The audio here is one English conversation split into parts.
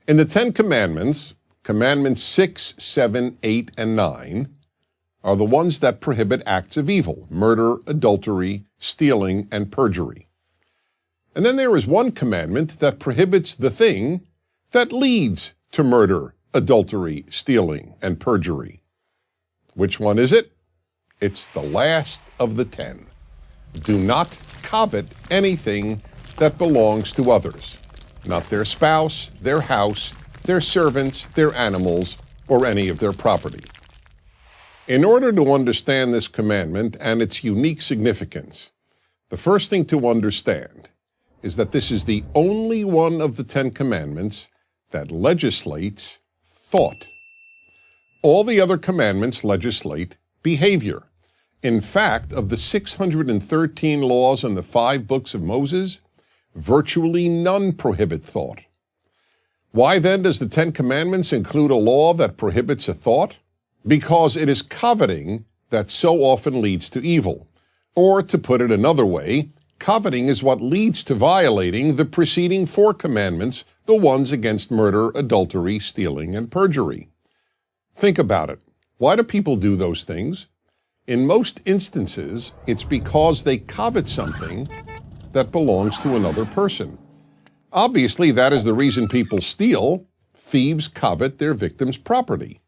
In the Ten Commandments, Commandments 6, 7, 8, and 9 are the ones that prohibit acts of evil: murder, adultery, stealing, and perjury. And then there is one commandment that prohibits the thing that leads to murder, adultery, stealing, and perjury. Which one is it? It's the last of the 10. Do not covet anything that belongs to others, not their spouse, their house, their servants, their animals, or any of their property. In order to understand this commandment and its unique significance, the first thing to understand is that this is the only one of the 10 Commandments that legislates thought. All the other commandments legislate behavior. In fact, of the 613 laws in the 5 books of Moses, virtually none prohibit thought. Why then does the 10 Commandments include a law that prohibits a thought? Because it is coveting that so often leads to evil. Or, to put it another way, coveting is what leads to violating the preceding 4 commandments, the ones against murder, adultery, stealing, and perjury. Think about it. Why do people do those things? In most instances, it's because they covet something that belongs to another person. Obviously, that is the reason people steal. Thieves covet their victim's property.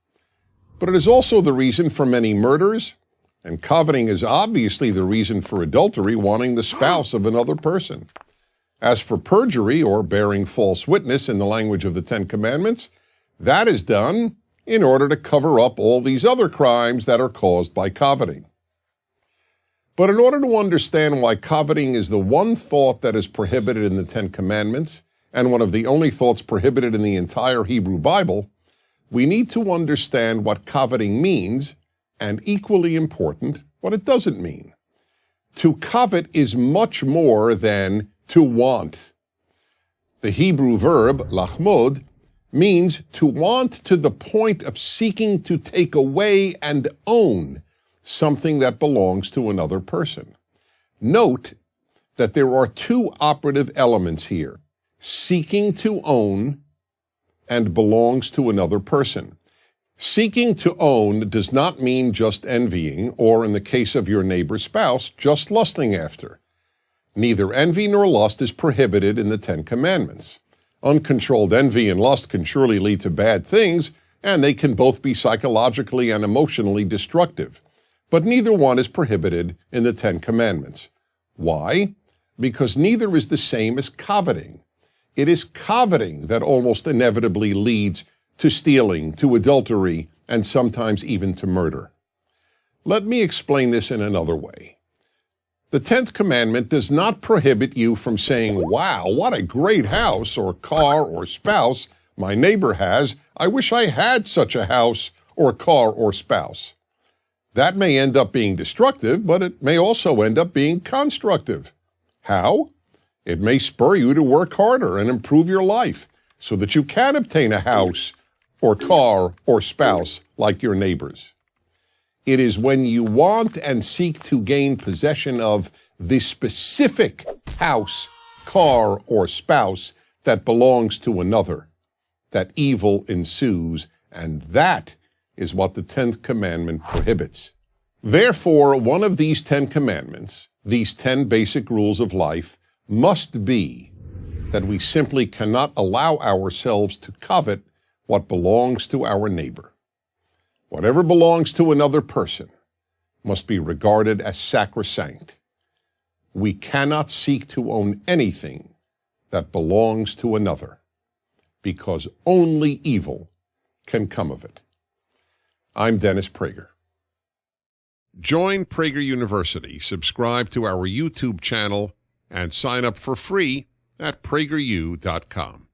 But it is also the reason for many murders, and coveting is obviously the reason for adultery, wanting the spouse of another person. As for perjury, or bearing false witness in the language of the 10 Commandments, that is done in order to cover up all these other crimes that are caused by coveting. But in order to understand why coveting is the one thought that is prohibited in the 10 Commandments, and one of the only thoughts prohibited in the entire Hebrew Bible, we need to understand what coveting means, and equally important, what it doesn't mean. To covet is much more than to want. The Hebrew verb, lachmod, means to want to the point of seeking to take away and own something that belongs to another person. Note that there are 2 operative elements here: seeking to own and belongs to another person. Seeking to own does not mean just envying, or in the case of your neighbor's spouse, just lusting after. Neither envy nor lust is prohibited in the 10 Commandments. Uncontrolled envy and lust can surely lead to bad things, and they can both be psychologically and emotionally destructive. But neither one is prohibited in the 10 Commandments. Why? Because neither is the same as coveting. It is coveting that almost inevitably leads to stealing, to adultery, and sometimes even to murder. Let me explain this in another way. The 10th commandment does not prohibit you from saying, "Wow, what a great house or car or spouse my neighbor has. I wish I had such a house or car or spouse." That may end up being destructive, but it may also end up being constructive. How? It may spur you to work harder and improve your life so that you can obtain a house or car or spouse like your neighbors. It is when you want and seek to gain possession of the specific house, car, or spouse that belongs to another that evil ensues, and that is what the 10th commandment prohibits. Therefore, one of these 10 commandments, these 10 basic rules of life, must be that we simply cannot allow ourselves to covet what belongs to our neighbor. Whatever belongs to another person must be regarded as sacrosanct. We cannot seek to own anything that belongs to another, because only evil can come of it. I'm Dennis Prager. Join Prager University, subscribe to our YouTube channel, and sign up for free at prageru.com.